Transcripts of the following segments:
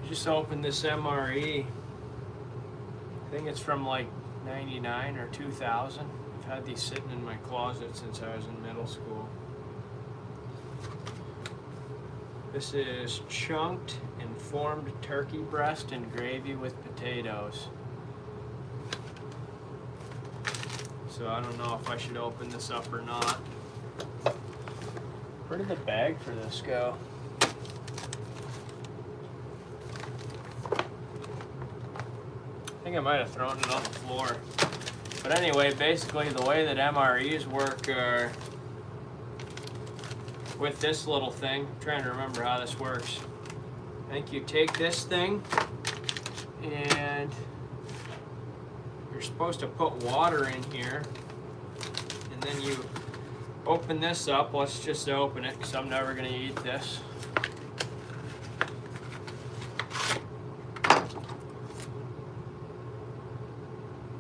Just opened this MRE. I think it's from like 99 or 2000. I've had these sitting in my closet since I was in middle school. This is chunked and formed turkey breast and gravy with potatoes. So I don't know if I should open this up or not. Where did the bag for this go? I think I might have thrown it on the floor. But anyway, basically the way that MREs work are with this little thing. I'm trying to remember how this works. I think you take this thing and you're supposed to put water in here, and then you open this up. Let's just open it because I'm never going to eat this.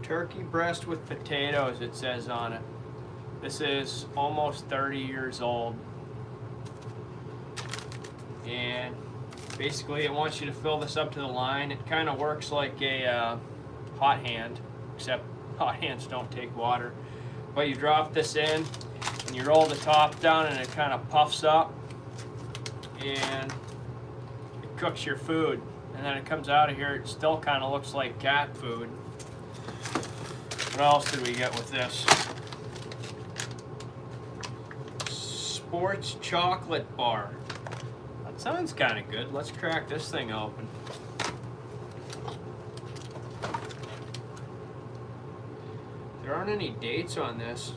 Turkey breast with potatoes, it says on it. This is almost 30 years old. And basically it wants you to fill this up to the line. It kind of works like a hot hand, except hot hands don't take water. But you drop this in and you roll the top down and it kind of puffs up and it cooks your food. And then it comes out of here, it still kind of looks like cat food. What else did we get with this? Sports chocolate bar. That sounds kind of good. Let's crack this thing open. There aren't any dates on this.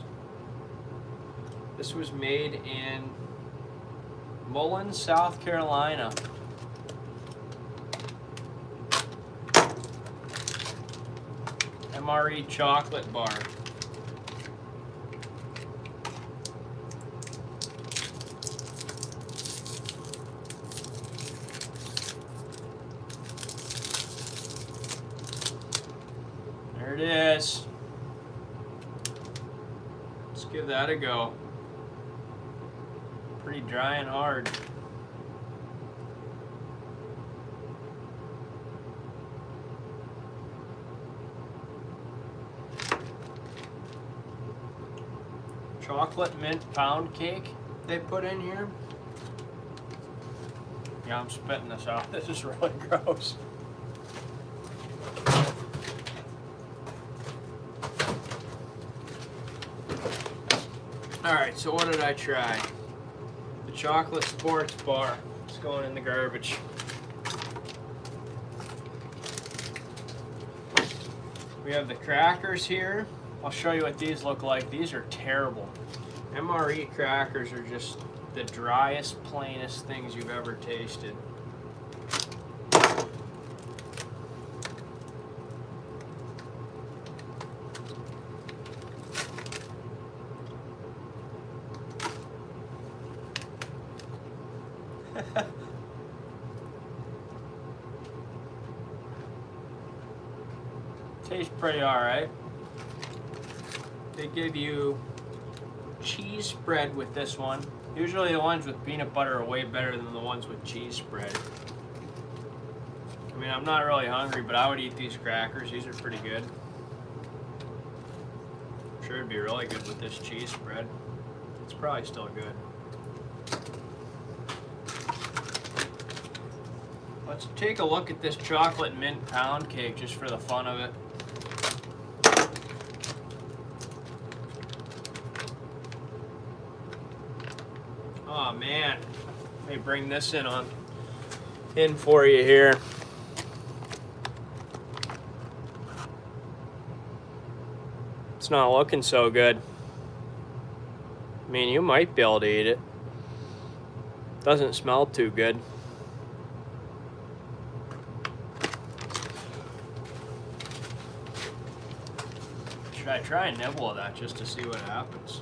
This was made in Mullins, South Carolina. MRE chocolate bar. There it is. Let's give that a go. Pretty dry and hard. chocolate mint pound cake they put in here. Yeah, I'm spitting this out. This is really gross. Alright, so what did I try? The chocolate sports bar. It's going in the garbage. We have the crackers here. I'll show you what these look like. These are terrible. MRE crackers are just the driest, plainest things you've ever tasted. Tastes pretty alright. They give you cheese spread with this one. Usually the ones with peanut butter are way better than the ones with cheese spread. I mean, I'm not really hungry, but I would eat these crackers. These are pretty good. I'm sure it'd be really good with this cheese spread. It's probably still good. Let's take a look at this chocolate mint pound cake just for the fun of it. Oh man, let me bring this in for you here. It's not looking so good. I mean, you might be able to eat it. Doesn't smell too good. Should I try and nibble at that just to see what happens?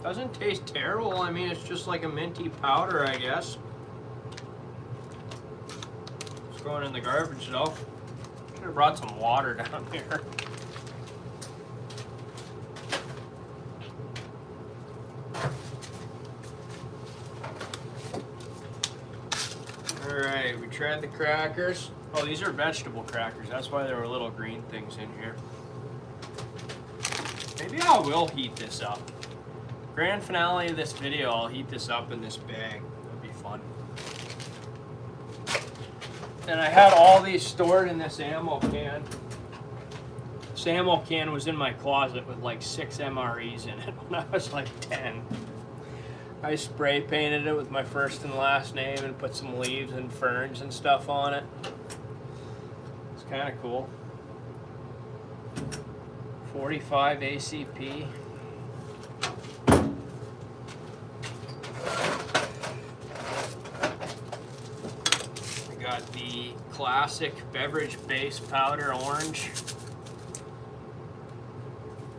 Doesn't taste terrible. I mean, it's just like a minty powder, I guess. It's going in the garbage though. Should have brought some water down here. Alright, we tried the crackers. Oh, these are vegetable crackers. That's why there were little green things in here. Maybe I will heat this up. Grand finale of this video, I'll heat this up in this bag. That'd be fun. And I had all these stored in this ammo can. This ammo can was in my closet with like 6 MREs in it when I was like 10. I spray painted it with my first and last name and put some leaves and ferns and stuff on it. It's kind of cool. 45 ACP. Got the classic beverage base powder orange.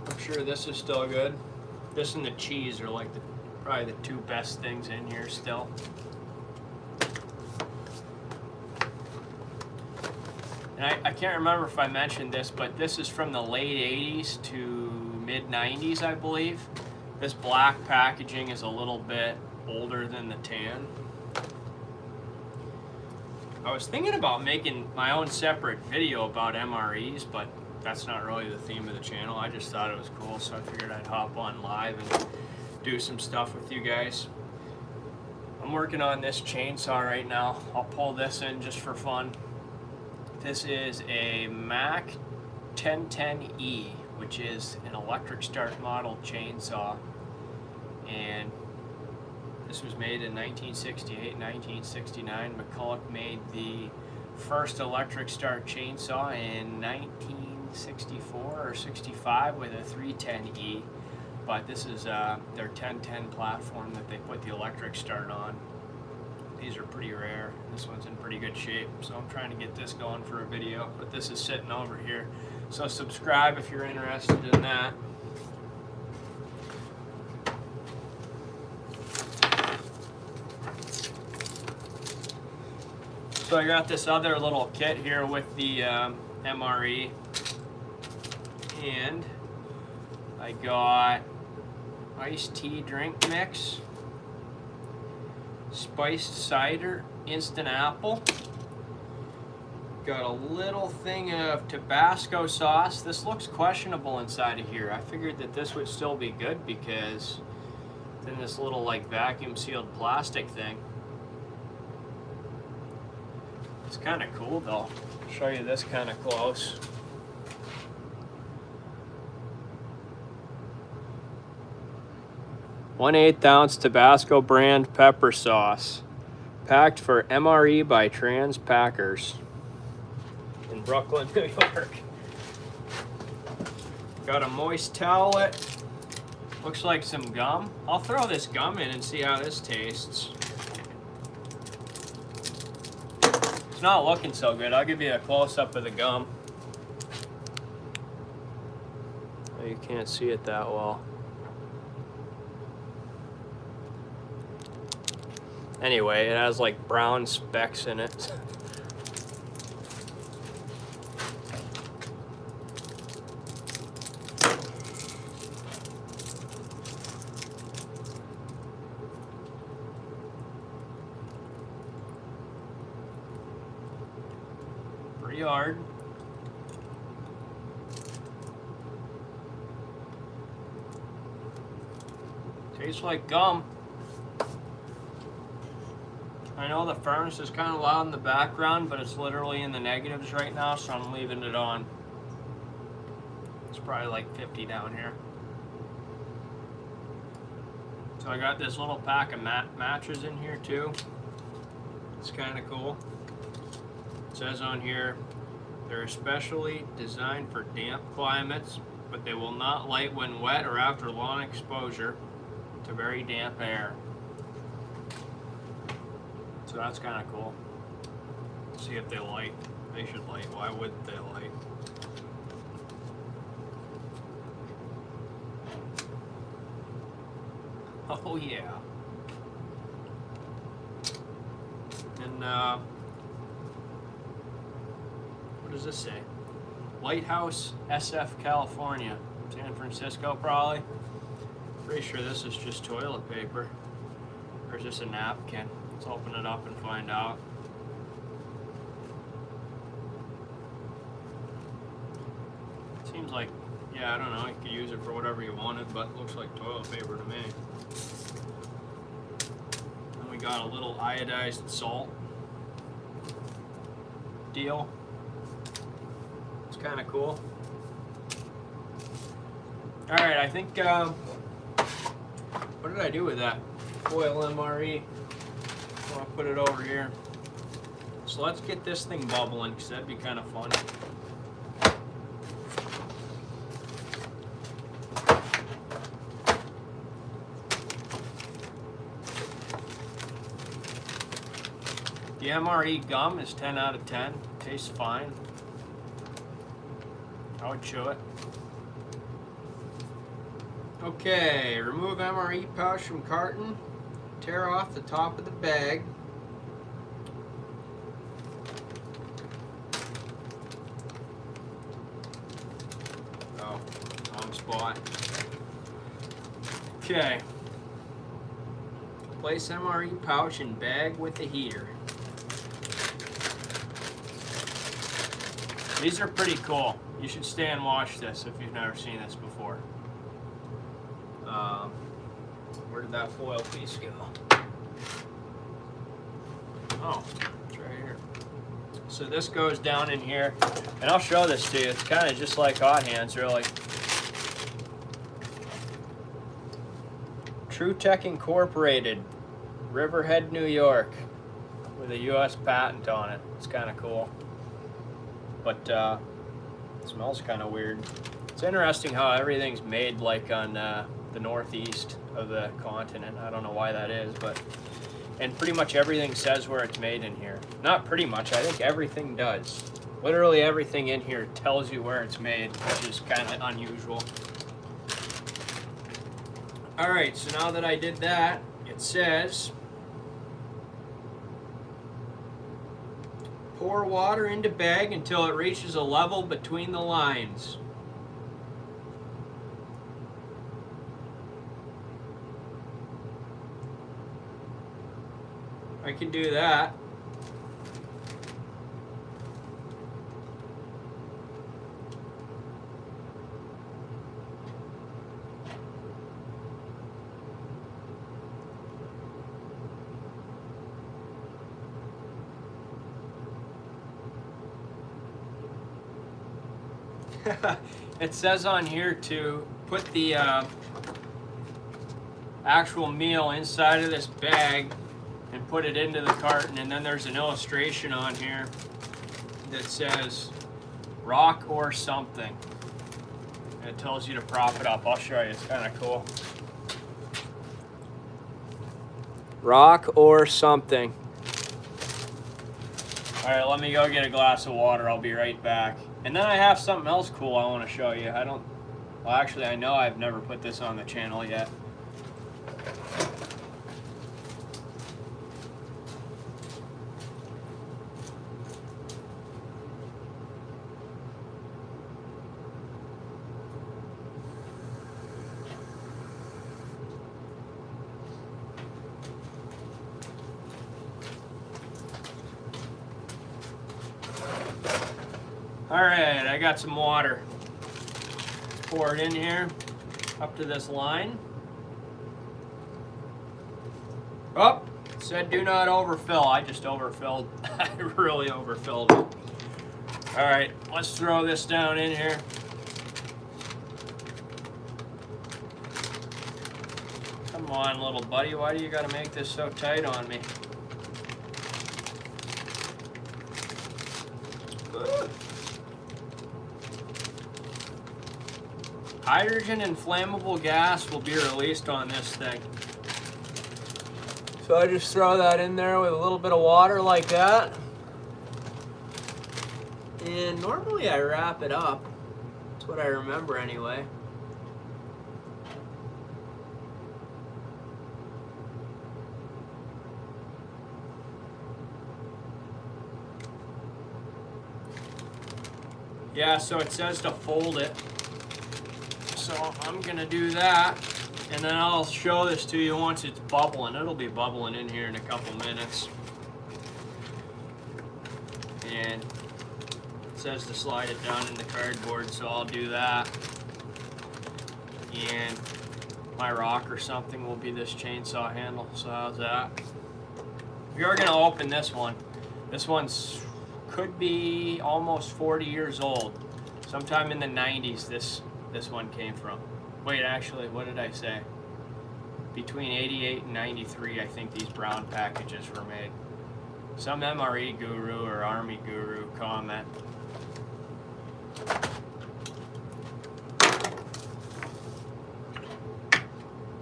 I'm sure this is still good. This and the cheese are like probably the two best things in here still. And I can't remember if I mentioned this, but this is from the late 80s to mid 90s, I believe. This black packaging is a little bit older than the tan. I was thinking about making my own separate video about MREs, but that's not really the theme of the channel. I just thought it was cool, so I figured I'd hop on live and do some stuff with you guys. I'm working on this chainsaw right now. I'll pull this in just for fun. This is a Mac 1010E, which is an electric start model chainsaw. And this was made in 1968, 1969. McCulloch made the first electric start chainsaw in 1964 or 65 with a 310E. But this is their 1010 platform that they put the electric start on. These are pretty rare. This one's in pretty good shape, so I'm trying to get this going for a video. But this is sitting over here. So subscribe if you're interested in that. So I got this other little kit here with the MRE, and I got iced tea drink mix, spiced cider, instant apple. Got a little thing of Tabasco sauce. This looks questionable inside of here. I figured that this would still be good because it's in this little like vacuum sealed plastic thing. It's kind of cool though. I'll show you this kind of close. One-eighth ounce Tabasco brand pepper sauce, packed for MRE by Trans Packers in Brooklyn, New York. Got a moist towelette. Looks like some gum. I'll throw this gum in and see how this tastes. It's not looking so good. I'll give you a close-up of the gum. Oh, you can't see it that well. Anyway, it has like brown specks in it. Pretty hard. Tastes like gum. I know the furnace is kind of loud in the background, but it's literally in the negatives right now, so I'm leaving it on. It's probably like 50 down here. So I got this little pack of matches in here too. It's kind of cool. It says on here, they're especially designed for damp climates, but they will not light when wet or after long exposure to very damp air. So that's kind of cool. See if they light. They should light. Why wouldn't they light? Oh yeah. And what does this say? Lighthouse, SF, California. San Francisco, probably. Pretty sure this is just toilet paper. Or is this a napkin? Let's open it up and find out. Seems like, yeah, I don't know, you could use it for whatever you wanted, but it looks like toilet paper to me. Then we got a little iodized salt deal. It's kind of cool. Alright, I think, what did I do with that foil MRE? I'll put it over here. So let's get this thing bubbling, because that'd be kind of fun. The MRE gum is 10 out of 10. Tastes fine. I would chew it. Okay, remove MRE pouch from carton. Tear off the top of the bag. Oh, wrong spot. Okay. Place MRE pouch in bag with the heater. These are pretty cool. You should stay and watch this if you've never seen this before. Where did that foil piece go? Oh, it's right here. So this goes down in here, and I'll show this to you. It's kind of just like Hot Hands, really. TruTech Incorporated, Riverhead, New York, with a U.S. patent on it. It's kind of cool. But it smells kind of weird. It's interesting how everything's made like on the northeast of the continent. I don't know why that is, but and pretty much everything says where it's made in here. Not pretty much, I think everything does. Literally everything in here tells you where it's made, which is kind of unusual. Alright, so now that I did that, it says pour water into bag until it reaches a level between the lines. I can do that. It says on here to put the actual meal inside of this bag and put it into the carton, and then there's an illustration on here that says rock or something, and it tells you to prop it up. I'll show you, it's kind of cool. Rock or something. All right, let me go get a glass of water. I'll be right back. And then I have something else cool I want to show you. Well, actually, I know I've never put this on the channel yet. Alright, I got some water. Pour it in here, up to this line. Oh, it said do not overfill. I just overfilled. I really overfilled it. Alright, let's throw this down in here. Come on, little buddy, why do you gotta make this so tight on me? Hydrogen and flammable gas will be released on this thing. So I just throw that in there with a little bit of water like that. And normally I wrap it up. That's what I remember anyway. Yeah, so it says to fold it. So I'm gonna do that, and then I'll show this to you once it's bubbling. It'll be bubbling in here in a couple minutes. And it says to slide it down in the cardboard, so I'll do that. And my rock or something will be this chainsaw handle, so how's that? You're gonna open this one. This one's could be almost 40 years old. Sometime in the 90s this one came from. Wait, actually, what did I say? Between 88 and 93, I think these brown packages were made. Some MRE guru or Army guru comment.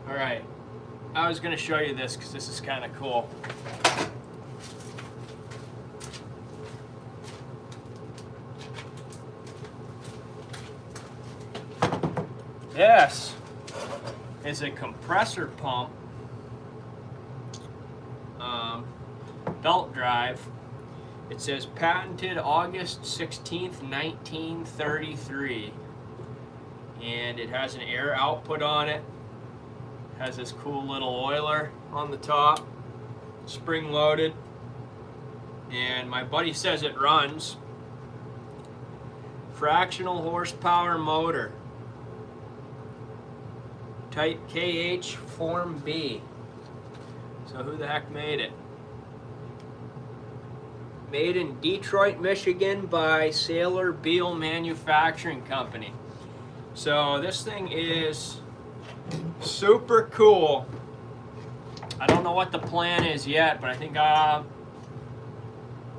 All right, I was gonna show you this because this is kind of cool. This is a compressor pump, belt drive. It says patented August 16th, 1933. And it has an air output on it. Has this cool little oiler on the top, spring loaded. And my buddy says it runs. Fractional horsepower motor. Type KH Form B. So who the heck made it? Made in Detroit, Michigan by Sailor Beal Manufacturing Company. So this thing is super cool. I don't know what the plan is yet, but I think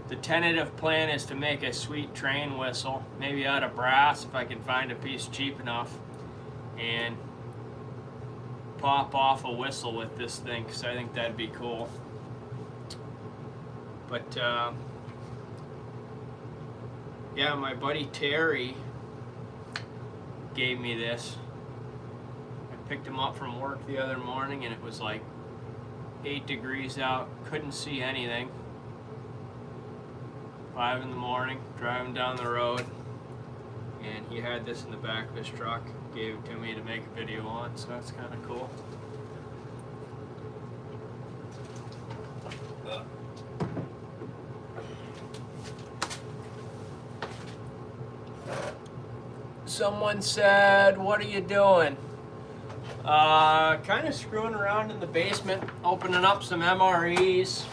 the tentative plan is to make a sweet train whistle, maybe out of brass if I can find a piece cheap enough, and pop off a whistle with this thing, because I think that'd be cool. But yeah, my buddy Terry gave me this. I picked him up from work the other morning and it was like 8 degrees out, couldn't see anything. 5 in the morning, driving down the road, and he had this in the back of his truck. Gave it to me to make a video on, so that's kind of cool. Someone said, what are you doing? Kind of screwing around in the basement, opening up some MREs.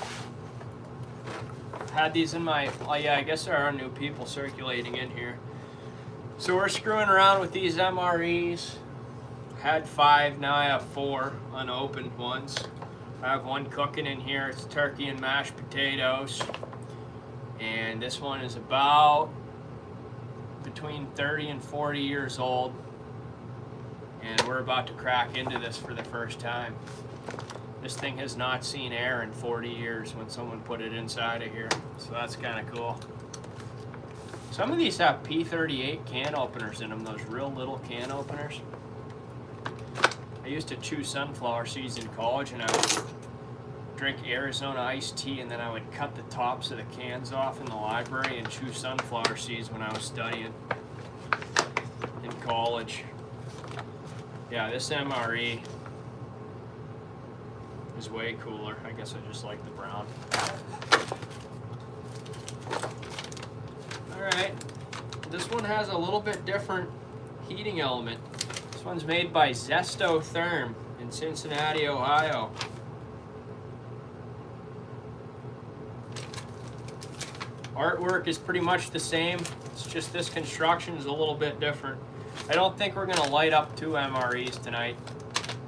Had these in my, oh yeah, I guess there are new people circulating in here. So we're screwing around with these MREs. Had 5, now I have 4 unopened ones. I have one cooking in here. It's turkey and mashed potatoes. And this one is about between 30 and 40 years old. And we're about to crack into this for the first time. This thing has not seen air in 40 years when someone put it inside of here. So that's kind of cool. Some of these have P38 can openers in them, those real little can openers. I used to chew sunflower seeds in college, and I would drink Arizona iced tea, and then I would cut the tops of the cans off in the library and chew sunflower seeds when I was studying in college. Yeah, this MRE is way cooler. I guess I just like the brown. Alright, this one has a little bit different heating element. This one's made by Zestotherm in Cincinnati, Ohio. Artwork is pretty much the same. It's just this construction is a little bit different. I don't think we're going to light up 2 MREs tonight.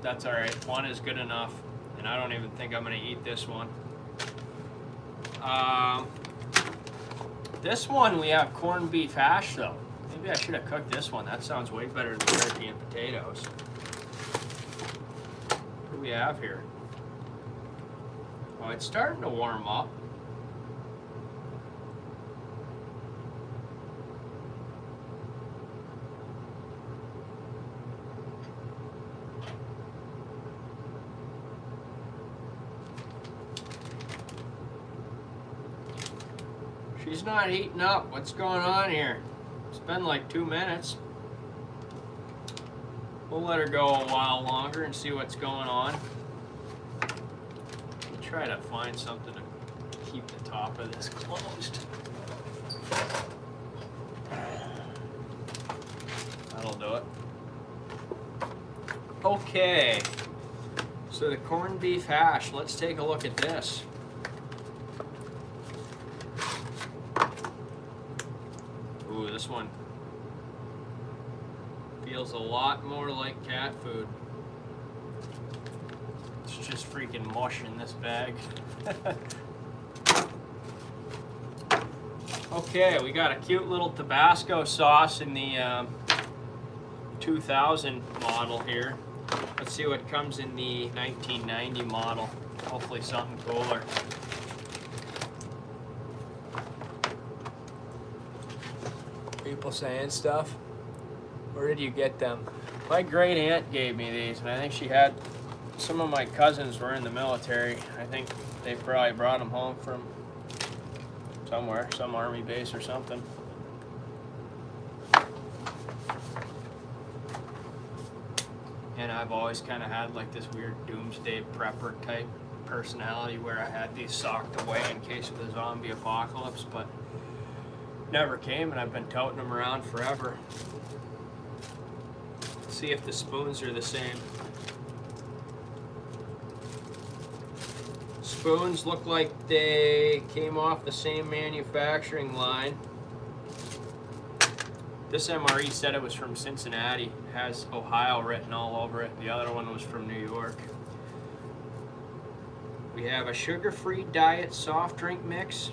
That's alright. One is good enough. And I don't even think I'm going to eat this one. This one we have corned beef hash though. Maybe I should have cooked this one. That sounds way better than turkey and potatoes. What do we have here? Oh, it's starting to warm up. She's not heating up. What's going on here? It's been like 2 minutes. We'll let her go a while longer and see what's going on. We'll try to find something to keep the top of this closed. That'll do it. Okay. So the corned beef hash, let's take a look at this. Ooh, this one feels a lot more like cat food. It's just freaking mush in this bag. Okay, we got a cute little Tabasco sauce in the 2000 model here. Let's see what comes in the 1990 model. Hopefully something cooler. People saying stuff. Where did you get them? My great aunt gave me these, and I think she had, some of my cousins were in the military. I think they probably brought them home from somewhere, some army base or something. And I've always kind of had like this weird doomsday prepper type personality where I had these socked away in case of the zombie apocalypse, but never came, and I've been toting them around forever. Let's see if the spoons are the same. Spoons look like they came off the same manufacturing line. This MRE said it was from Cincinnati. It has Ohio written all over it. The other one was from New York. We have a sugar-free diet soft drink mix.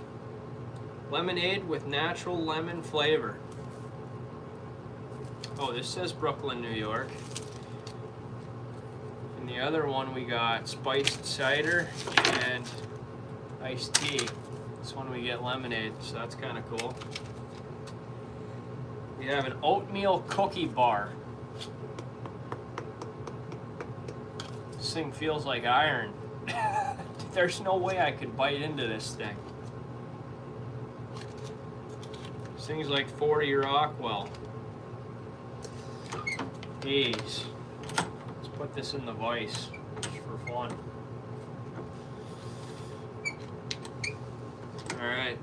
Lemonade with natural lemon flavor. Oh, this says Brooklyn, New York. And the other one we got spiced cider and iced tea. This one we get lemonade, so that's kind of cool. We have an oatmeal cookie bar. This thing feels like iron. There's no way I could bite into this thing. This thing's like 40 Rockwell. Jeez. Let's put this in the vise just for fun. Alright.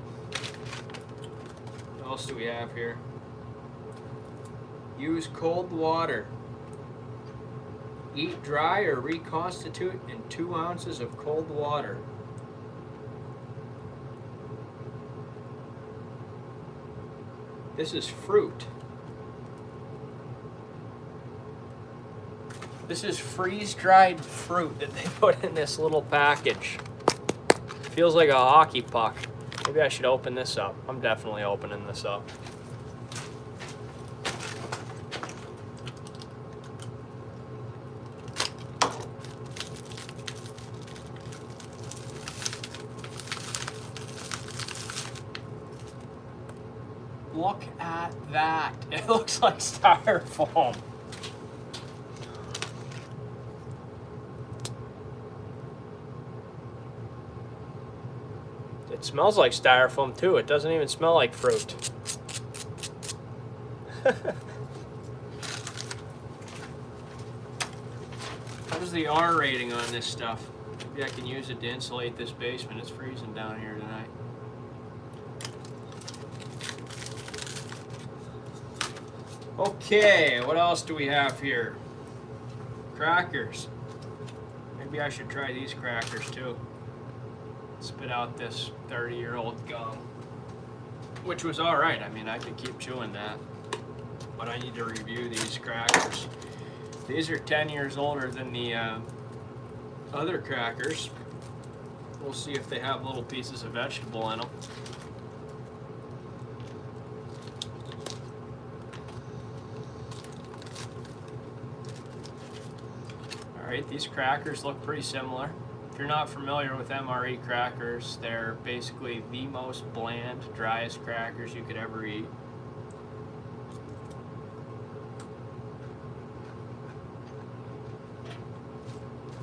What else do we have here? Use cold water. Eat dry or reconstitute in 2 ounces of cold water. This is fruit. This is freeze-dried fruit that they put in this little package. Feels like a hockey puck. Maybe I should open this up. I'm definitely opening this up. Look at that. It looks like styrofoam. It smells like styrofoam too. It doesn't even smell like fruit. How's the R rating on this stuff? Maybe I can use it to insulate this basement. It's freezing down here tonight. Okay, what else do we have here? Crackers. Maybe I should try these crackers too. Spit out this 30-year-old gum, which was all right. I mean, I could keep chewing that, but I need to review these crackers. These are 10 years older than the other crackers. We'll see if they have little pieces of vegetable in them. All right, these crackers look pretty similar. If you're not familiar with MRE crackers, they're basically the most bland, driest crackers you could ever eat.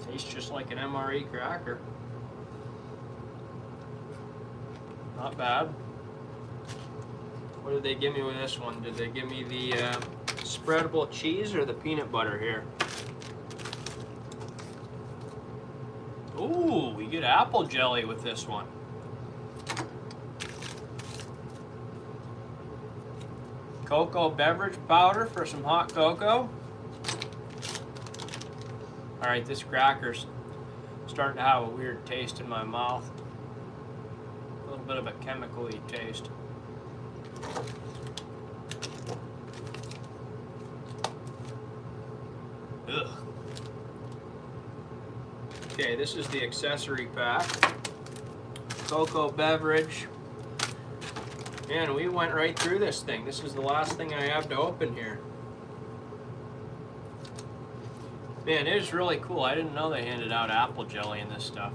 Tastes just like an MRE cracker. Not bad. What did they give me with this one? Did they give me the spreadable cheese or the peanut butter here? Ooh, we get apple jelly with this one. Cocoa beverage powder for some hot cocoa. All right, this cracker's starting to have a weird taste in my mouth. A little bit of a chemical-y taste. Ugh. Okay, this is the accessory pack. Cocoa beverage. Man, we went right through this thing. This is the last thing I have to open here. Man, it is really cool. I didn't know they handed out apple jelly in this stuff.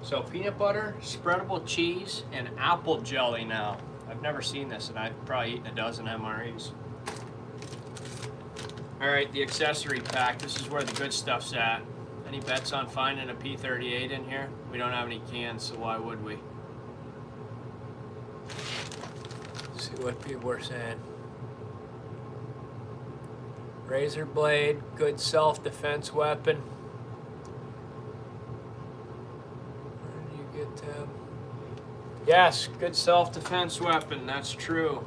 So peanut butter, spreadable cheese, and apple jelly now. I've never seen this, and I've probably eaten a dozen MREs. All right, the accessory pack. This is where the good stuff's at. Any bets on finding a P38 in here? We don't have any cans, so why would we? Let's see what people are saying. Razor blade, good self-defense weapon. Where do you get them? Yes, good self-defense weapon, that's true.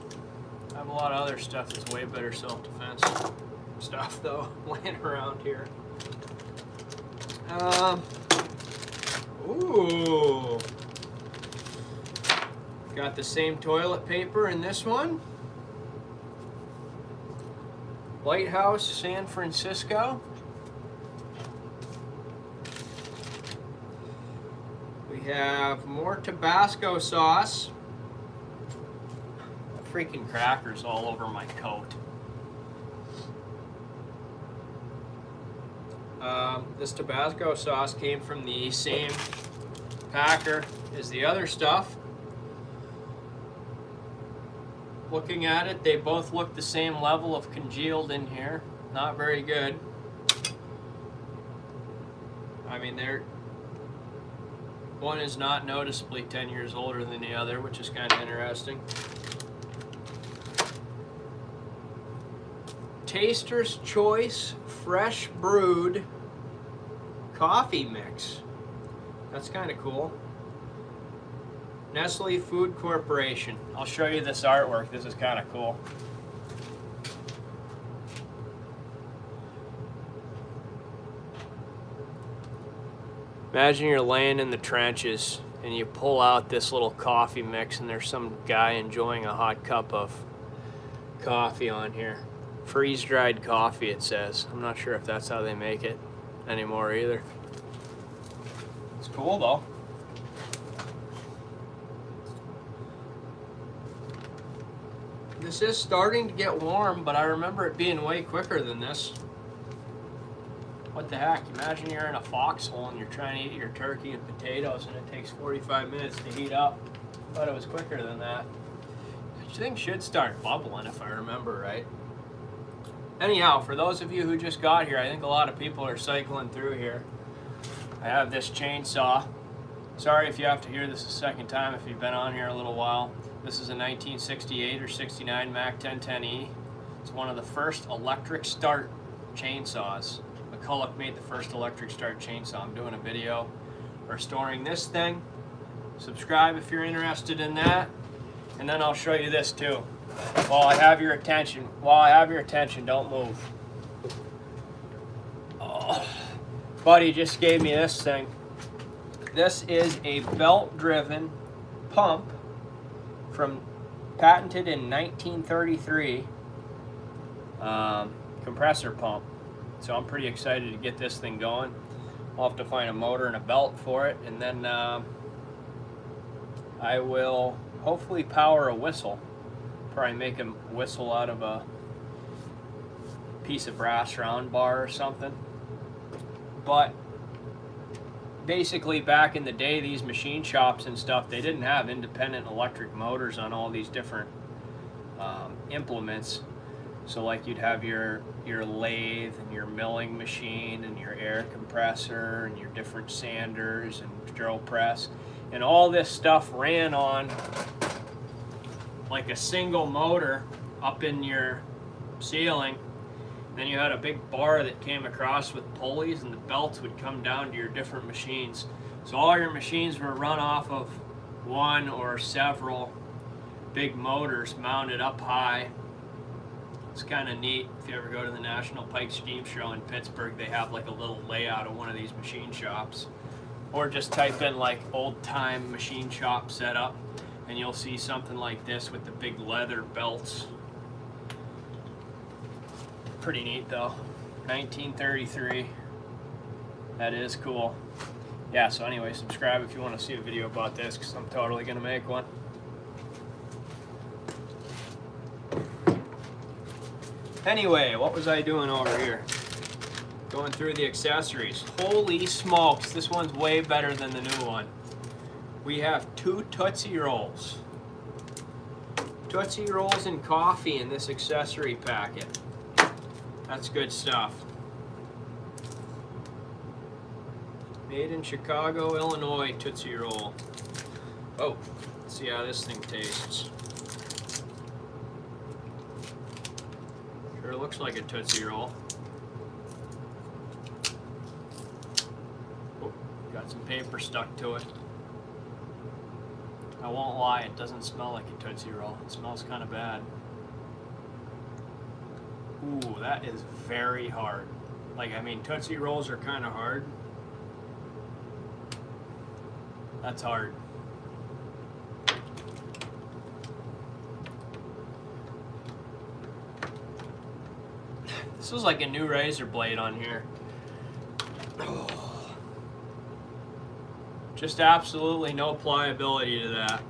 I have a lot of other stuff that's way better self-defense stuff though, laying around here. Ooh. Got the same toilet paper in this one. Lighthouse, San Francisco. We have more Tabasco sauce. Freaking crackers all over my coat. This Tabasco sauce came from the same packer as the other stuff. Looking at it, they both look the same level of congealed in here. Not very good. I mean, one is not noticeably 10 years older than the other, which is kind of interesting. Taster's Choice Fresh Brewed Coffee Mix. That's kind of cool. Nestle Food Corporation. I'll show you this artwork. This is kind of cool. Imagine you're laying in the trenches and you pull out this little coffee mix and there's some guy enjoying a hot cup of coffee on here. Freeze-dried coffee, it says. I'm not sure if that's how they make it anymore either. It's cool though. This is starting to get warm, but I remember it being way quicker than this. What the heck? Imagine you're in a foxhole and you're trying to eat your turkey and potatoes and it takes 45 minutes to heat up. Thought it was quicker than that. This thing should start bubbling if I remember right. Anyhow, for those of you who just got here, I think a lot of people are cycling through here. I have this chainsaw. Sorry if you have to hear this a second time if you've been on here a little while. This is a 1968 or 69 Mac 1010E. It's one of the first electric start chainsaws. McCulloch made the first electric start chainsaw. I'm doing a video restoring this thing. Subscribe if you're interested in that. And then I'll show you this too. While I have your attention, don't move. Oh, buddy just gave me this thing. This is a belt-driven pump patented in 1933, compressor pump. So I'm pretty excited to get this thing going. I'll have to find a motor and a belt for it, and then I will hopefully power a whistle. Probably make a whistle out of a piece of brass round bar or something. But basically back in the day, these machine shops and stuff, they didn't have independent electric motors on all these different implements. So like you'd have your lathe and your milling machine and your air compressor and your different sanders and drill press, and all this stuff ran on like a single motor up in your ceiling. Then you had a big bar that came across with pulleys, and the belts would come down to your different machines. So all your machines were run off of one or several big motors mounted up high. It's kind of neat. If you ever go to the National Pike Steam Show in Pittsburgh, they have like a little layout of one of these machine shops. Or just type in like old-time machine shop setup, and you'll see something like this with the big leather belts. Pretty neat though. 1933. That is cool. Yeah, so anyway, subscribe if you want to see a video about this, because I'm totally going to make one. Anyway, what was I doing over here? Going through the accessories. Holy smokes, this one's way better than the new one. We have 2 Tootsie Rolls. Tootsie Rolls and coffee in this accessory packet. That's good stuff. Made in Chicago, Illinois, Tootsie Roll. Oh, let's see how this thing tastes. Sure looks like a Tootsie Roll. Oh, got some paper stuck to it. I won't lie, it doesn't smell like a Tootsie Roll. It smells kind of bad. Ooh, that is very hard. Like, I mean, Tootsie Rolls are kind of hard. That's hard. This is like a new razor blade on here. Just absolutely no pliability to that.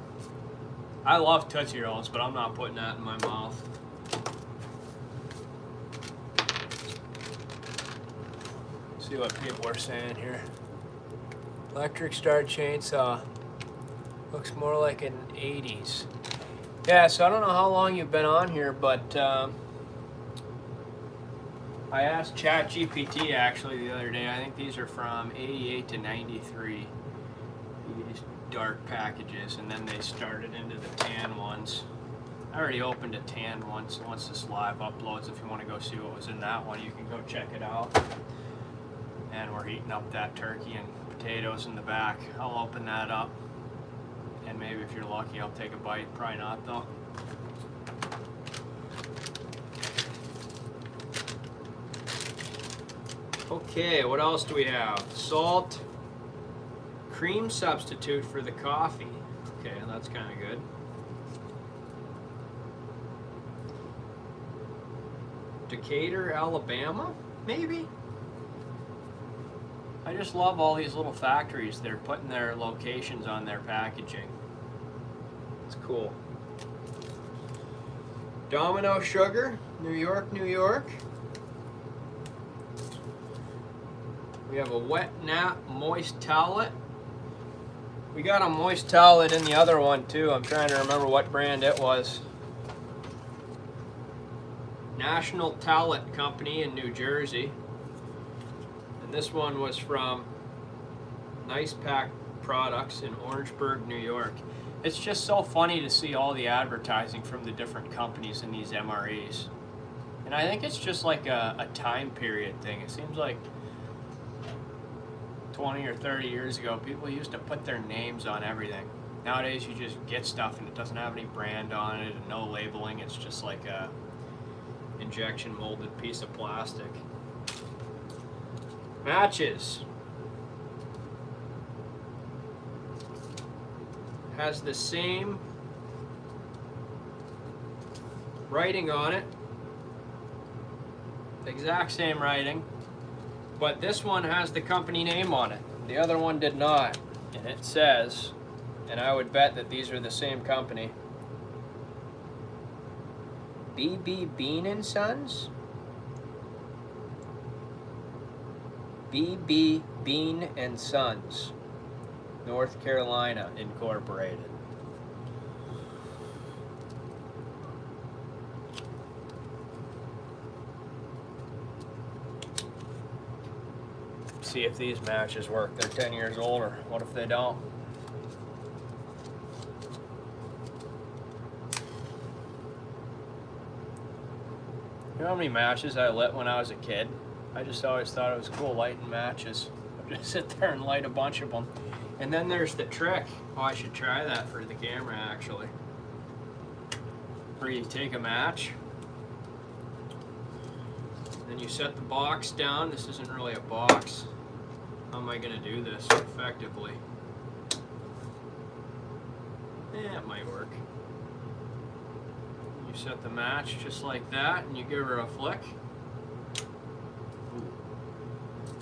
I love Tootsie Rolls, but I'm not putting that in my mouth. See what people are saying here. Electric start chainsaw. Looks more like an 80s. Yeah, so I don't know how long you've been on here, but I asked ChatGPT actually the other day. I think these are from 88 to 93. These dark packages, and then they started into the tan ones. I already opened a tan one, so once this live uploads, if you want to go see what was in that one, you can go check it out. And we're heating up that turkey and potatoes in the back. I'll open that up, and maybe if you're lucky, I'll take a bite. Probably not though. Okay, what else do we have? Salt, cream substitute for the coffee. Okay, that's kind of good. Decatur, Alabama, maybe? I just love all these little factories. They're putting their locations on their packaging. It's cool. Domino Sugar, New York, New York. We have a Wet Nap Moist Towelette. We got a moist towelette in the other one too. I'm trying to remember what brand it was. National Towelette Company in New Jersey. And this one was from Nice Pack Products in Orangeburg, New York. It's just so funny to see all the advertising from the different companies in these MREs. And I think it's just like a time period thing. It seems like 20 or 30 years ago, people used to put their names on everything. Nowadays, you just get stuff and it doesn't have any brand on it and no labeling. It's just like a injection molded piece of plastic. Matches. Has the same writing on it. Exact same writing. But this one has the company name on it. The other one did not. And it says, and I would bet that these are the same company, BB Bean and Sons? BB Bean and Sons, North Carolina Incorporated. See if these matches work. They're 10 years older. What if they don't? You know how many matches I lit when I was a kid? I just always thought it was cool lighting matches. I'd just sit there and light a bunch of them. And then there's the trick. Oh, I should try that for the camera actually. Where you take a match, then you set the box down. This isn't really a box. How am I going to do this effectively? Yeah, it might work. You set the match just like that and you give her a flick. Ooh,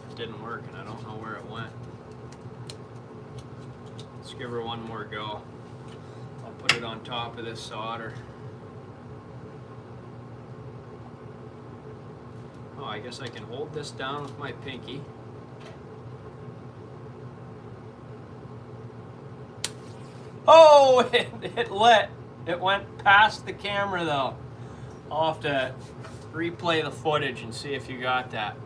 it didn't work and I don't know where it went. Let's give her one more go. I'll put it on top of this solder. Oh, I guess I can hold this down with my pinky. Oh, it lit. It went past the camera though. I'll have to replay the footage and see if you got that.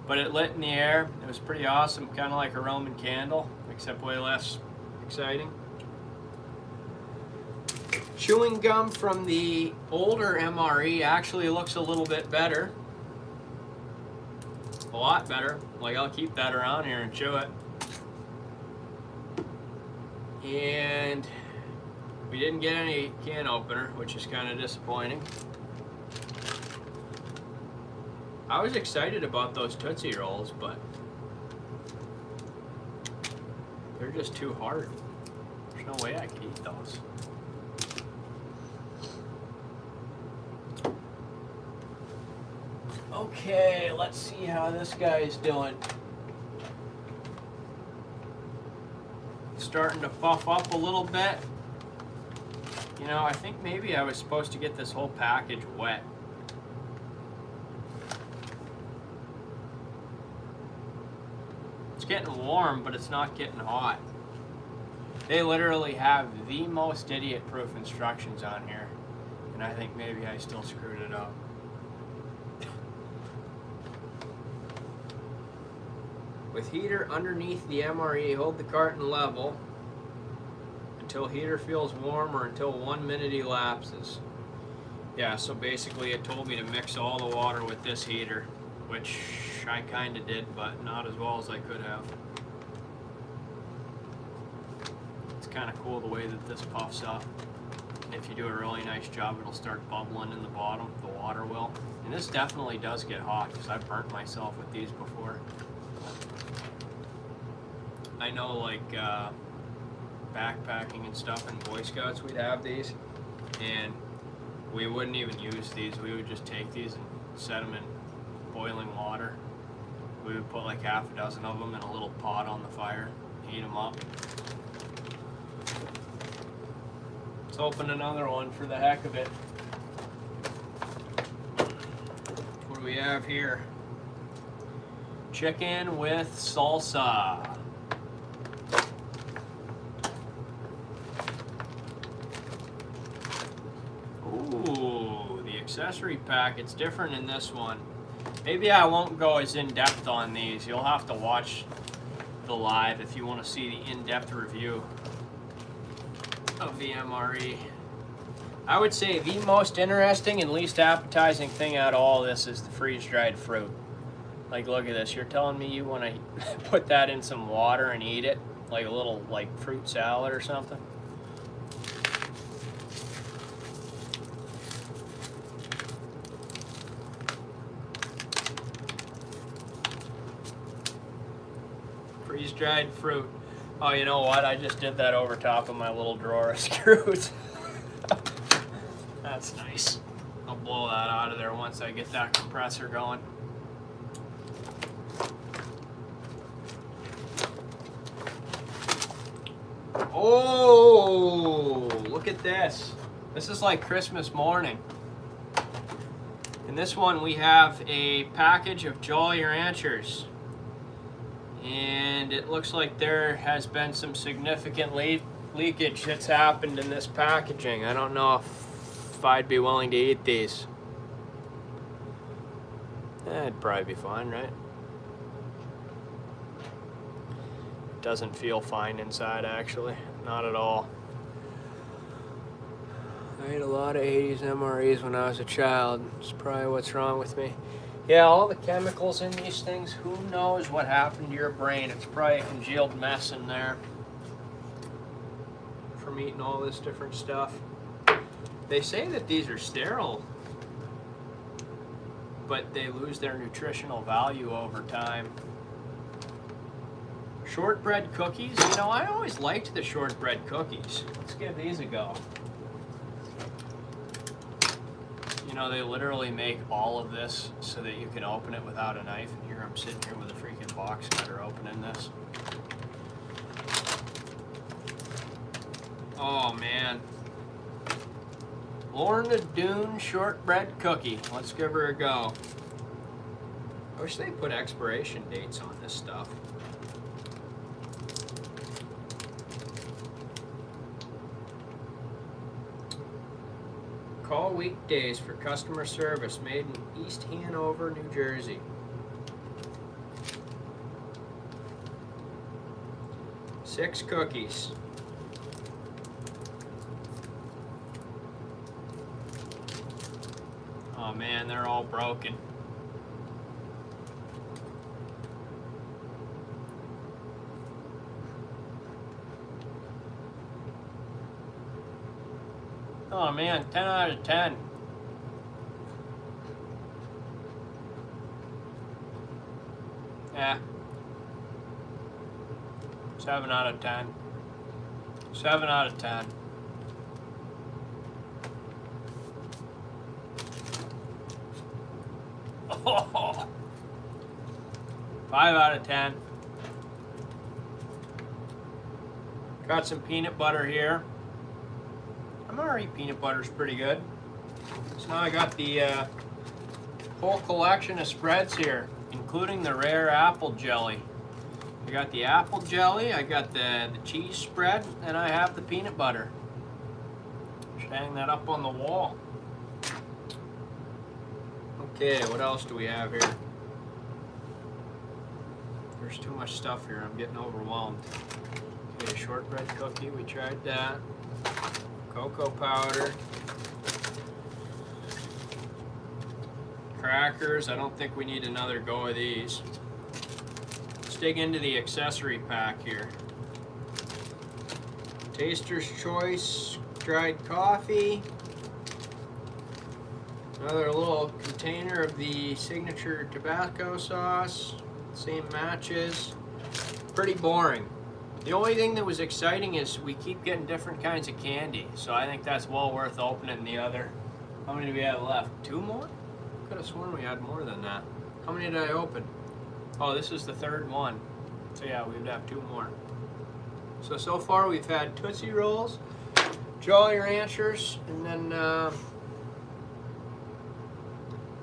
But it lit in the air. It was pretty awesome, kind of like a Roman candle, except way less exciting. Chewing gum from the older MRE actually looks a little bit better. A lot better. Like, I'll keep that around here and chew it. And we didn't get any can opener, which is kind of disappointing. I was excited about those Tootsie Rolls, but they're just too hard. There's no way I could eat those. Okay, let's see how this guy's doing. Starting to puff up a little bit. You know, I think maybe I was supposed to get this whole package wet. It's getting warm, but it's not getting hot. They literally have the most idiot-proof instructions on here. And I think maybe I still screwed it up. With heater underneath the MRE, hold the carton level until heater feels warm or until 1 minute elapses. Yeah, so basically it told me to mix all the water with this heater, which I kind of did, but not as well as I could have. It's kind of cool the way that this puffs up. And if you do a really nice job, it'll start bubbling in the bottom, the water will. And this definitely does get hot because I've burnt myself with these before. I know like backpacking and stuff in Boy Scouts, we'd have these, and we wouldn't even use these. We would just take these and set them in boiling water. We would put like half a dozen of them in a little pot on the fire, heat them up. Let's open another one for the heck of it. What do we have here? Chicken with salsa. Ooh, the accessory pack. It's different in this one. Maybe I won't go as in-depth on these. You'll have to watch the live if you want to see the in-depth review of the MRE. I would say the most interesting and least appetizing thing out of all this is the freeze-dried fruit. Like, look at this. You're telling me you want to put that in some water and eat it? Like a little, like, fruit salad or something? Freeze-dried fruit. Oh, you know what? I just did that over top of my little drawer of screws. That's nice. I'll blow that out of there once I get that compressor going. Oh, look at this. This is like Christmas morning. In this one we have a package of Jolly Ranchers. And it looks like there has been some significant leakage that's happened in this packaging. I don't know if I'd be willing to eat these. It'd probably be fine, right? Doesn't feel fine inside, actually. Not at all. I ate a lot of 80s MREs when I was a child. It's probably what's wrong with me. Yeah, all the chemicals in these things, who knows what happened to your brain. It's probably a congealed mess in there from eating all this different stuff. They say that these are sterile, but they lose their nutritional value over time. Shortbread cookies, you know, I always liked the shortbread cookies. Let's give these a go. You know, they literally make all of this so that you can open it without a knife. And here I'm sitting here with a freaking box cutter opening this. Oh, man. Lorna Doone shortbread cookie. Let's give her a go. I wish they put expiration dates on this stuff. Call weekdays for customer service. Made in East Hanover, New Jersey. Six cookies. Oh man, they're all broken. Oh man, 10 out of 10. Yeah. 7 out of 10. 7 out of 10. Oh. 5 out of 10. Got some peanut butter here. MRE peanut butter is pretty good. So now I got the whole collection of spreads here, including the rare apple jelly. I got the apple jelly, I got the cheese spread, and I have the peanut butter. Should hang that up on the wall. Okay, what else do we have here? There's too much stuff here, I'm getting overwhelmed. Okay, shortbread cookie, we tried that. Cocoa powder. Crackers, I don't think we need another go of these. Let's dig into the accessory pack here. Taster's Choice dried coffee. Another little container of the signature Tabasco sauce. Same matches. Pretty boring. The only thing that was exciting is we keep getting different kinds of candy, so I think that's well worth opening the other. How many do we have left? 2 more? Could have sworn we had more than that. How many did I open? Oh, this is the 3rd one. So yeah, we would have 2 more. So far we've had Tootsie Rolls, Jolly Ranchers, and then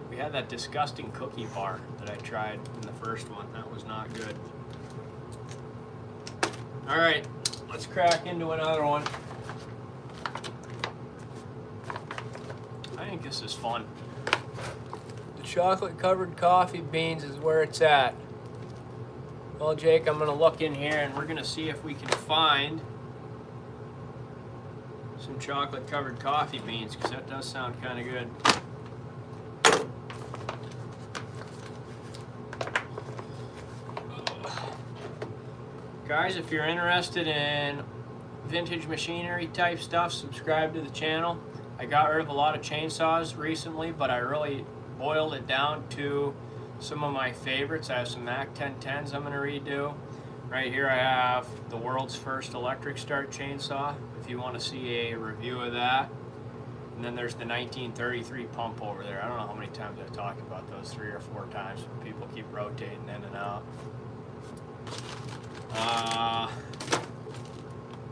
we had that disgusting cookie bar that I tried in the first one. That was not good. All right, let's crack into another one. I think this is fun. The chocolate covered coffee beans is where it's at. Well, Jake, I'm gonna look in here and we're gonna see if we can find some chocolate covered coffee beans, because that does sound kind of good. Guys, if you're interested in vintage machinery type stuff, subscribe to the channel. I got rid of a lot of chainsaws recently, but I really boiled it down to some of my favorites. I have some Mac 1010s I'm going to redo. Right here I have the world's first electric start chainsaw, if you want to see a review of that. And then there's the 1933 pump over there. I don't know how many times I've talked about those, 3 or 4 times. People keep rotating in and out.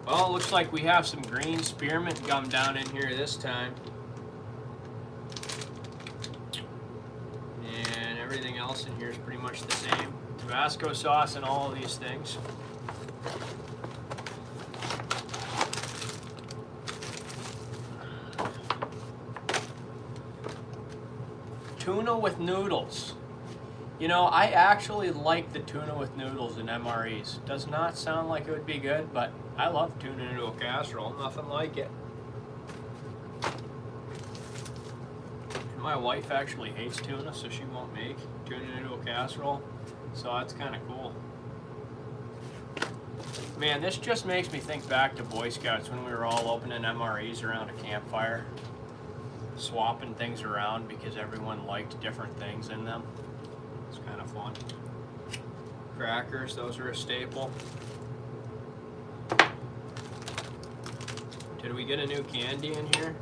Well, it looks like we have some green spearmint gum down in here this time. And everything else in here is pretty much the same. Tabasco sauce and all of these things. Tuna with noodles. You know, I actually like the tuna with noodles in MREs. Does not sound like it would be good, but I love tuna into a casserole. Nothing like it. And my wife actually hates tuna, so she won't make tuna into a casserole. So that's kind of cool. Man, this just makes me think back to Boy Scouts when we were all opening MREs around a campfire, swapping things around because everyone liked different things in them. It's kind of fun. Crackers, those are a staple. Did we get a new candy in here?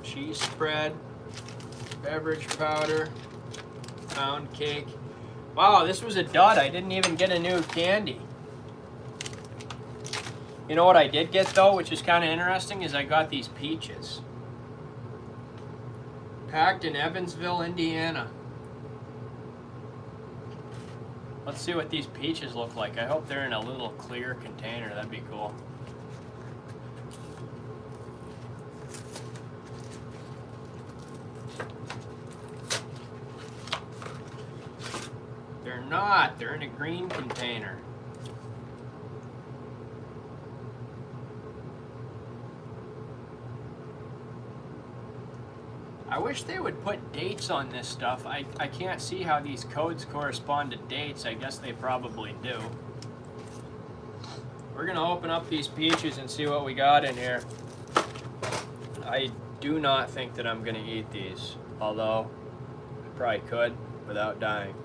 Cheese spread, beverage powder, pound cake. Wow, this was a dud. I didn't even get a new candy. You know what I did get though, which is kind of interesting, is I got these peaches. Packed in Evansville, Indiana. Let's see what these peaches look like. I hope they're in a little clear container. That'd be cool. They're not. They're in a green container. I wish they would put dates on this stuff. I can't see how these codes correspond to dates. I guess they probably do. We're gonna open up these peaches and see what we got in here. I do not think that I'm gonna eat these, although I probably could without dying.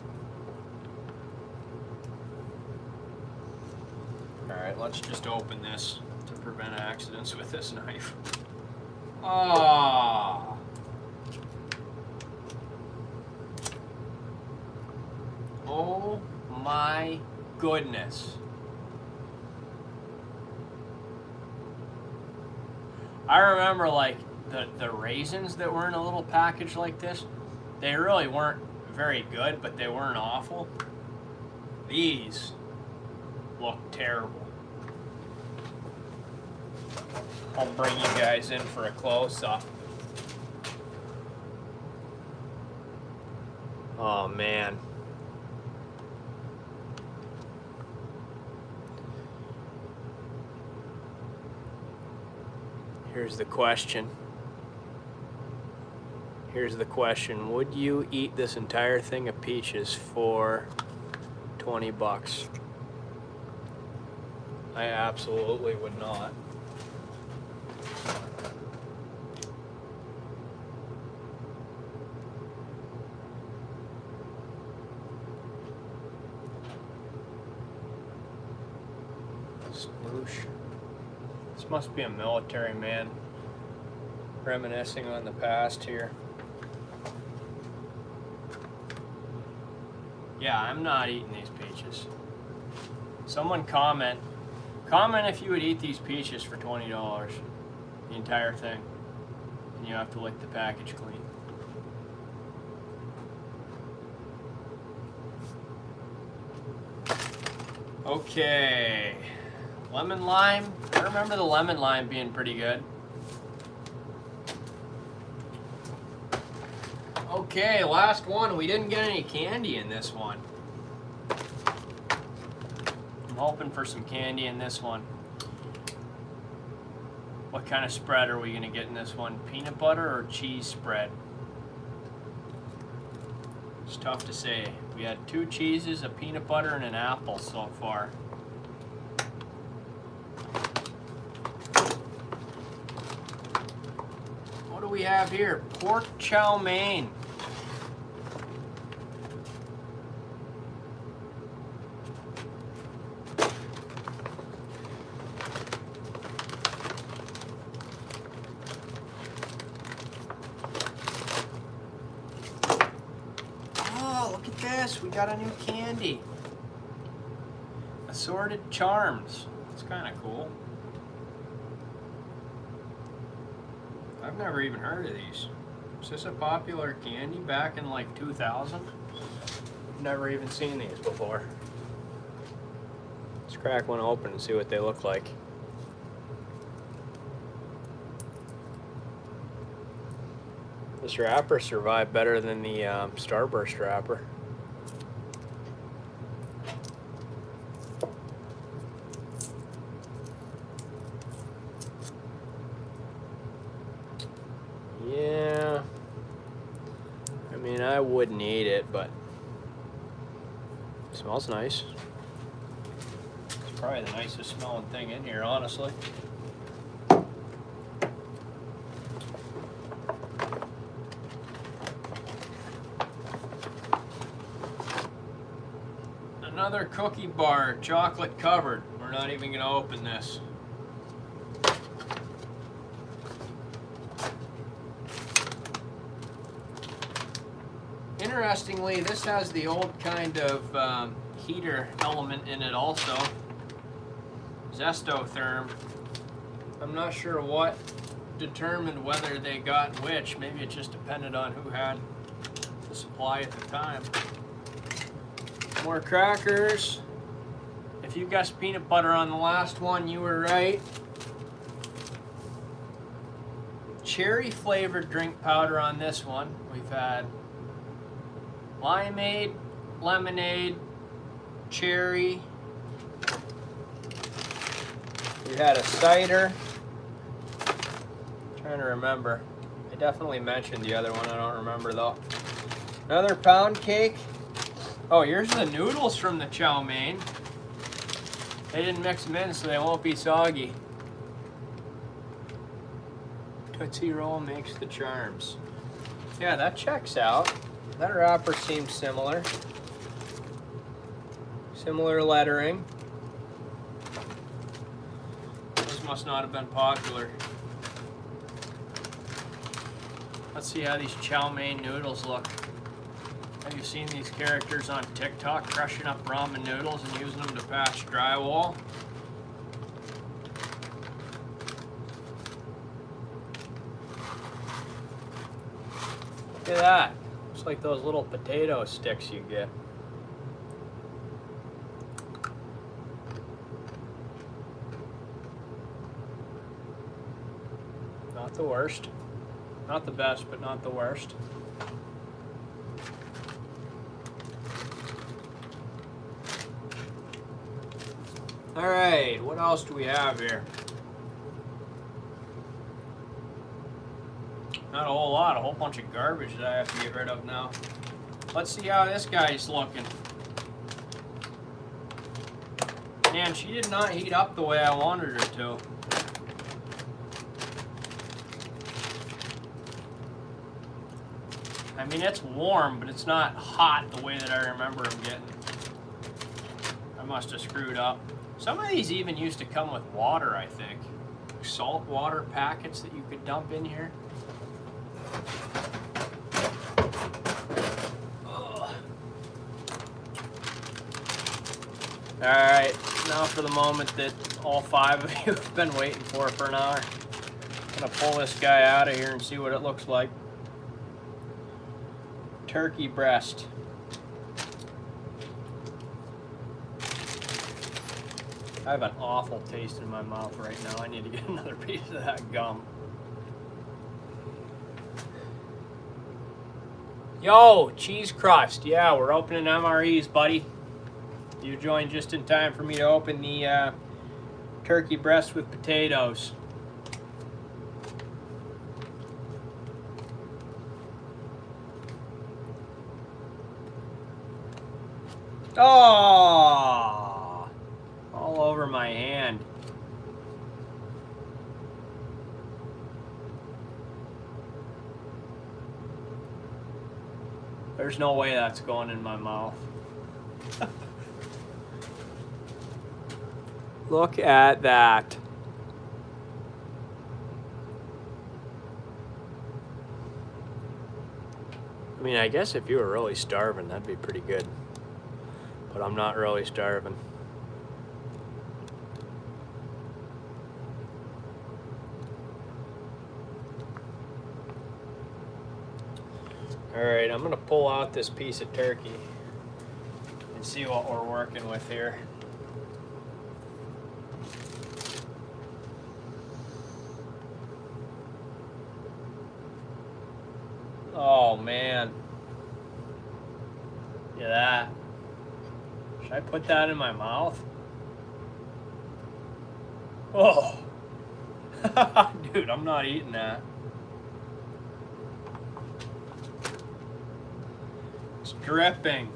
Alright, let's just open this to prevent accidents with this knife. Ah. Oh my goodness. I remember like the raisins that were in a little package like this. They really weren't very good, but they weren't awful. These look terrible. I'll bring you guys in for a close-up. Oh man. Here's the question. Here's the question. Would you eat this entire thing of peaches for 20 bucks? I absolutely would not. Sploosh. This must be a military man reminiscing on the past here. Yeah, I'm not eating these peaches. Someone comment if you would eat these peaches for $20, the entire thing, and you have to lick the package clean. Okay, lemon lime. I remember the lemon lime being pretty good. Okay, last one. We didn't get any candy in this one. I'm hoping for some candy in this one. What kind of spread are we going to get in this one? Peanut butter or cheese spread? It's tough to say. We had 2 cheeses, a peanut butter, and an apple so far. What do we have here? Pork chow mein. We got a new candy. Assorted charms. It's kind of cool. I've never even heard of these. Is this a popular candy back in like 2000? Never even seen these before. Let's crack one open and see what they look like. This wrapper survived better than the Starburst wrapper. Yeah, I mean, I wouldn't eat it, but it smells nice. It's probably the nicest smelling thing in here, honestly. Another cookie bar, chocolate covered. We're not even going to open this. Interestingly, this has the old kind of heater element in it also. Zestotherm. I'm not sure what determined whether they got which. Maybe it just depended on who had the supply at the time. More crackers. If you guessed peanut butter on the last one, you were right. Cherry flavored drink powder on this one. We've had limeade, lemonade, cherry. We had a cider. I'm trying to remember. I definitely mentioned the other one. I don't remember though. Another pound cake. Oh, here's the noodles from the chow mein. They didn't mix them in so they won't be soggy. Tootsie Roll makes the charms. Yeah, that checks out. That wrapper seemed similar. Similar lettering. This must not have been popular. Let's see how these chow mein noodles look. Have you seen these characters on TikTok crushing up ramen noodles and using them to patch drywall? Look at that. Looks like those little potato sticks you get. Not the worst. Not the best, but not the worst. All right, what else do we have here? Not a whole lot, a whole bunch of garbage that I have to get rid of now. Let's see how this guy's looking. Man, she did not heat up the way I wanted her to. I mean, it's warm, but it's not hot the way that I remember them getting. I must have screwed up. Some of these even used to come with water, I think. Salt water packets that you could dump in here. Alright, now for the moment that all 5 of you have been waiting for an hour. I'm gonna pull this guy out of here and see what it looks like. Turkey breast. I have an awful taste in my mouth right now. I need to get another piece of that gum. Yo, cheese crust. Yeah, we're opening MREs, buddy. You joined just in time for me to open the turkey breast with potatoes. Oh, all over my hand. There's no way that's going in my mouth. Look at that. I mean, I guess if you were really starving, that'd be pretty good. But I'm not really starving. All right, I'm gonna pull out this piece of turkey and see what we're working with here. Oh man. Look at that. Should I put that in my mouth? Oh. Dude, I'm not eating that. It's dripping.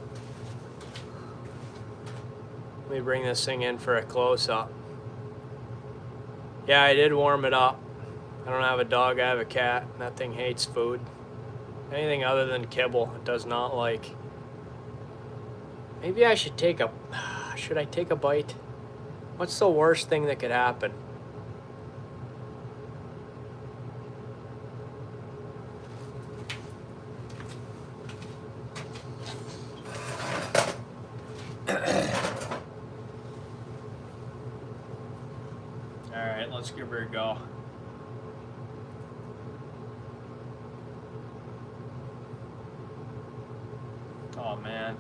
Let me bring this thing in for a close-up. Yeah, I did warm it up. I don't have a dog, I have a cat. That thing hates food. Anything other than kibble, it does not like. Maybe I should take a... Should I take a bite? What's the worst thing that could happen? Alright, let's give her a go. Oh man.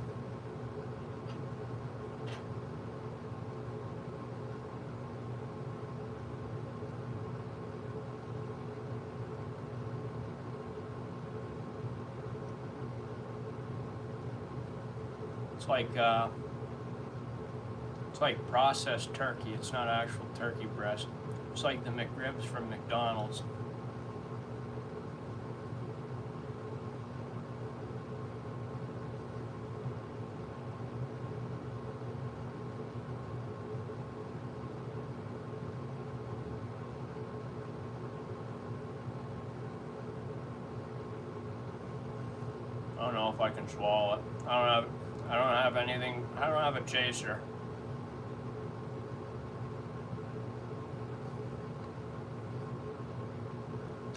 It's like processed turkey. It's not actual turkey breast. It's like the McRibs from McDonald's. I don't know if I can swallow it. I don't have anything. I don't have a chaser.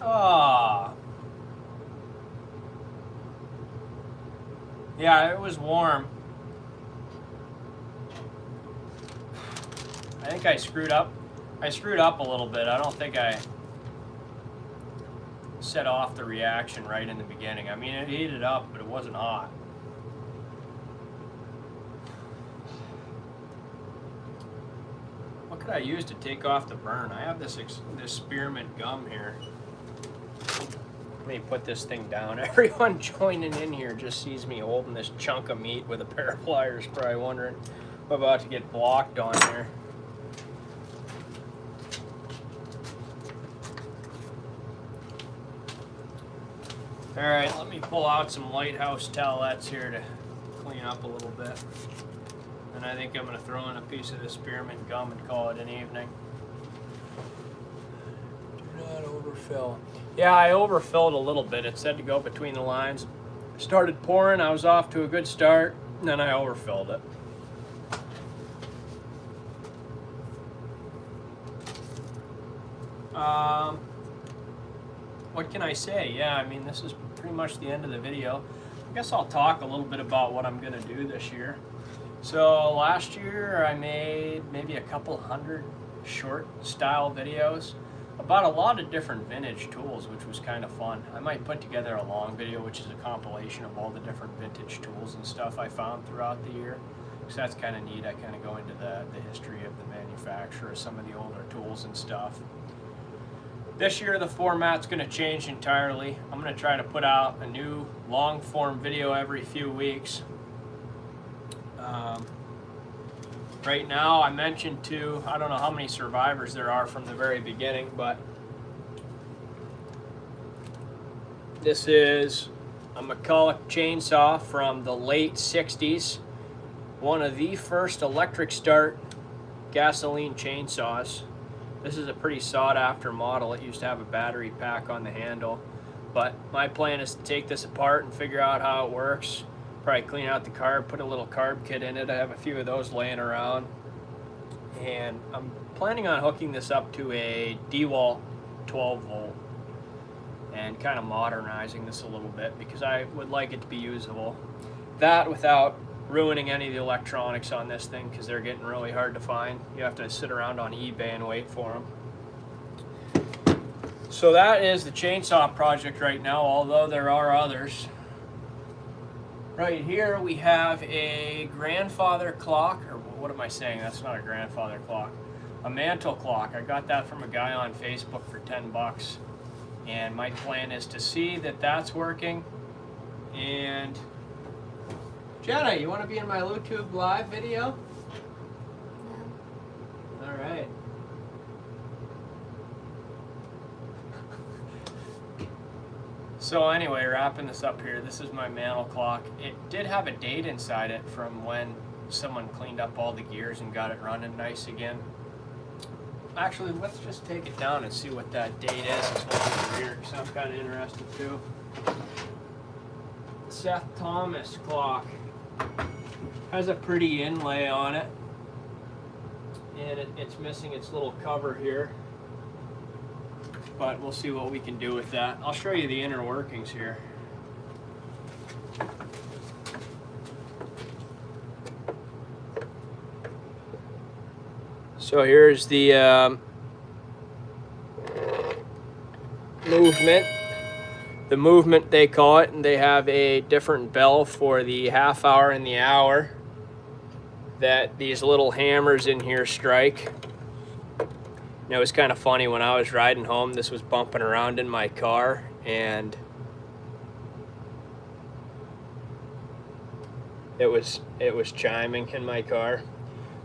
Ah. Yeah, it was warm. I think I screwed up. I screwed up a little bit. I don't think I set off the reaction right in the beginning. I mean, it heated up, but it wasn't hot. What could I use to take off the burn? I have this spearmint gum here. Let me put this thing down. Everyone joining in here just sees me holding this chunk of meat with a pair of pliers, probably wondering I'm about to get blocked on here. Alright, let me pull out some Lighthouse towelettes here to clean up a little bit. And I think I'm going to throw in a piece of this spearmint gum and call it an evening. Do not overfill. Yeah, I overfilled a little bit. It said to go between the lines. Started pouring, I was off to a good start, and then I overfilled it. What can I say? Yeah, I mean, this is pretty much the end of the video. I guess I'll talk a little bit about what I'm going to do this year. So last year I made maybe a couple hundred short style videos about a lot of different vintage tools, which was kind of fun. I might put together a long video, which is a compilation of all the different vintage tools and stuff I found throughout the year. So that's kind of neat. I kind of go into the history of the manufacturer, some of the older tools and stuff. This year the format's going to change entirely. I'm going to try to put out a new long form video every few weeks. Right now I mentioned I don't know how many survivors there are from the very beginning, but this is a McCulloch chainsaw from the late 60s. One of the first electric start gasoline chainsaws. This is a pretty sought after model. It used to have a battery pack on the handle, but my plan is to take this apart and figure out how it works. Probably clean out the carb, put a little carb kit in it. I have a few of those laying around. And I'm planning on hooking this up to a DeWalt 12 volt and kind of modernizing this a little bit because I would like it to be usable. That without ruining any of the electronics on this thing because they're getting really hard to find. You have to sit around on eBay and wait for them. So that is the chainsaw project right now, although there are others. Right here we have a grandfather clock, or what am I saying? That's not a grandfather clock. A mantle clock. I got that from a guy on Facebook for 10 bucks. And my plan is to see that that's working. And Jenna, you want to be in my YouTube live video? No. All right. So anyway, wrapping this up here, this is my mantle clock. It did have a date inside it from when someone cleaned up all the gears and got it running nice again. Actually, let's just take it down and see what that date is as well as the rear, because I'm kind of interested too. Seth Thomas clock. Has a pretty inlay on it. And it's missing its little cover here. But we'll see what we can do with that. I'll show you the inner workings here. So here's the movement they call it, and they have a different bell for the half hour and the hour that these little hammers in here strike. It was kind of funny when I was riding home, this was bumping around in my car and it was chiming in my car.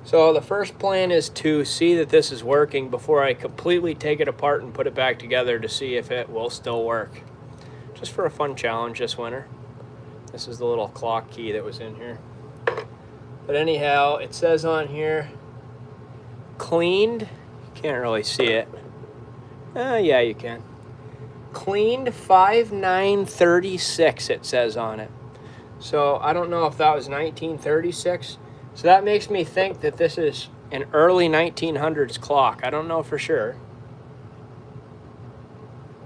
So the first plan is to see that this is working before I completely take it apart and put it back together to see if it will still work. Just for a fun challenge this winter. This is the little clock key that was in here. But anyhow, it says on here, cleaned. Can't really see it. Yeah, you can. Cleaned 5936, it says on it. So I don't know if that was 1936. So that makes me think that this is an early 1900s clock. I don't know for sure.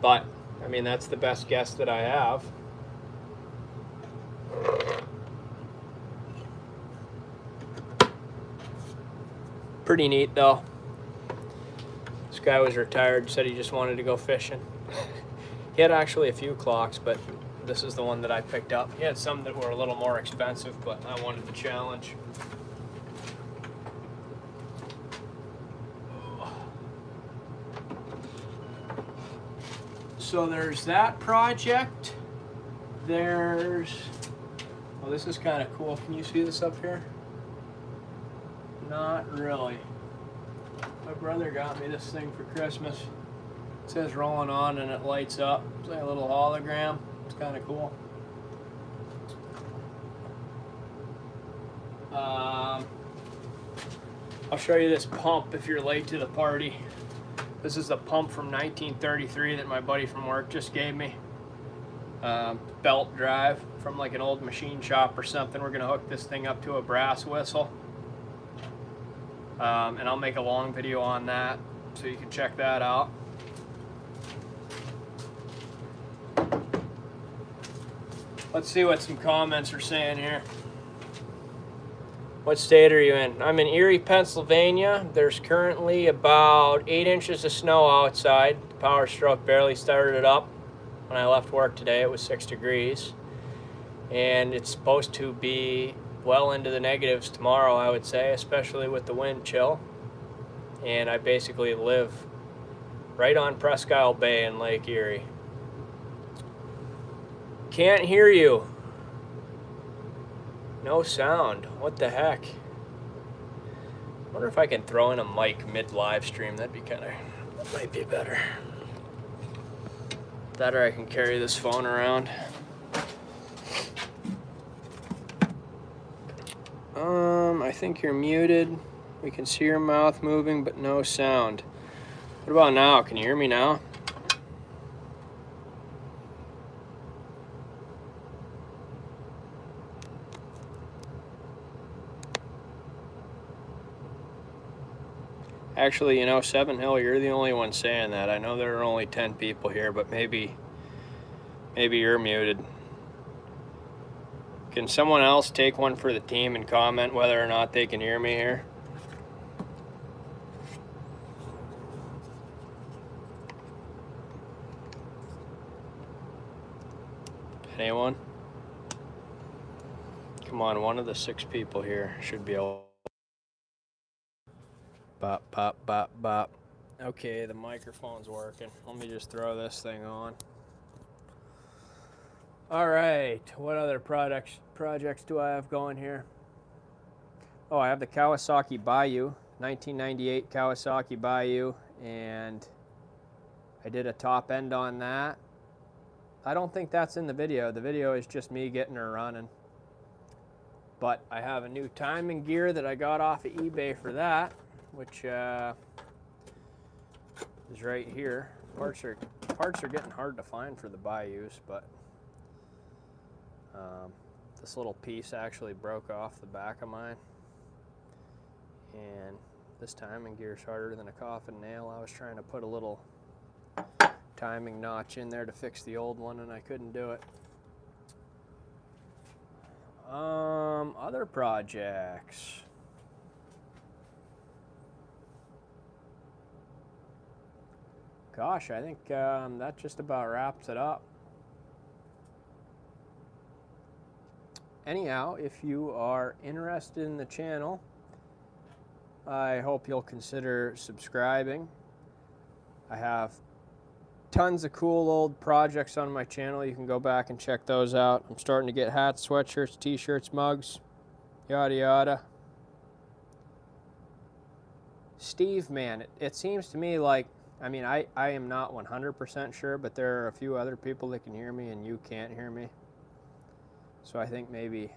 But, I mean, that's the best guess that I have. Pretty neat, though. This guy was retired, said he just wanted to go fishing. He had actually a few clocks, but this is the one that I picked up. He had some that were a little more expensive, but I wanted the challenge. So there's that project. There's, oh, this is kind of cool. Can you see this up here? Not really. My brother got me this thing for Christmas. It says rolling on and it lights up. It's like a little hologram. It's kind of cool. I'll show you this pump if you're late to the party. This is a pump from 1933 that my buddy from work just gave me. Belt drive from like an old machine shop or something. We're gonna hook this thing up to a brass whistle. And I'll make a long video on that, so you can check that out. Let's see what some comments are saying here. What state are you in? I'm in Erie, Pennsylvania. There's currently about 8 inches of snow outside. The power stroke barely started up. When I left work today, it was 6 degrees. And it's supposed to be well into the negatives tomorrow, I would say, especially with the wind chill. And I basically live right on Presque Isle Bay in Lake Erie. Can't hear you. No sound. What the heck? Wonder if I can throw in a mic mid-live stream. That might be better. That or I can carry this phone around. I think you're muted. We can see your mouth moving, but no sound. What about now? Can you hear me now? Actually, you know, Seven Hill, you're the only one saying that. I know there are only 10 people here, but maybe you're muted. Can someone else take one for the team and comment whether or not they can hear me here? Anyone? Come on, one of the 6 people here should be able. Bop, bop, bop, bop. Okay, the microphone's working. Let me just throw this thing on. All right, what other projects do I have going here? Oh, I have the Kawasaki Bayou, 1998 Kawasaki Bayou, and I did a top end on that. I don't think that's in the video. The video is just me getting her running. But I have a new timing gear that I got off of eBay for that, which is right here. Parts are getting hard to find for the Bayous, but this little piece actually broke off the back of mine. And this timing gear is harder than a coffin nail. I was trying to put a little timing notch in there to fix the old one, and I couldn't do it. Other projects. Gosh, I think that just about wraps it up. Anyhow, if you are interested in the channel, I hope you'll consider subscribing. I have tons of cool old projects on my channel. You can go back and check those out. I'm starting to get hats, sweatshirts, t-shirts, mugs, yada yada. Steve, man, it seems to me like, I mean, I am not 100% sure, but there are a few other people that can hear me and you can't hear me. So I think maybe,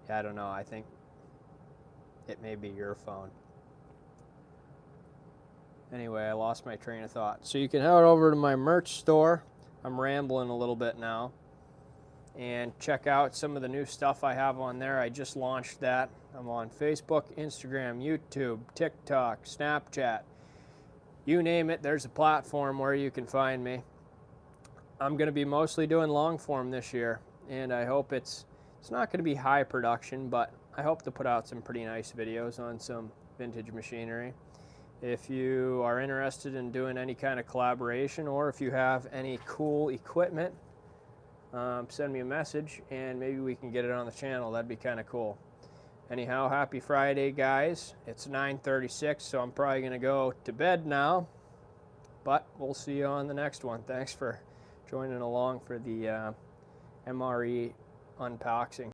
yeah, I don't know, I think it may be your phone. Anyway, I lost my train of thought. So you can head over to my merch store. I'm rambling a little bit now. And check out some of the new stuff I have on there. I just launched that. I'm on Facebook, Instagram, YouTube, TikTok, Snapchat. You name it, there's a platform where you can find me. I'm going to be mostly doing long form this year. And I hope it's not going to be high production, but I hope to put out some pretty nice videos on some vintage machinery. If you are interested in doing any kind of collaboration, or if you have any cool equipment, send me a message and maybe we can get it on the channel. That'd be kind of cool. Anyhow, happy Friday, guys. It's 9:36, so I'm probably going to go to bed now. But we'll see you on the next one. Thanks for joining along for the MRE unboxing.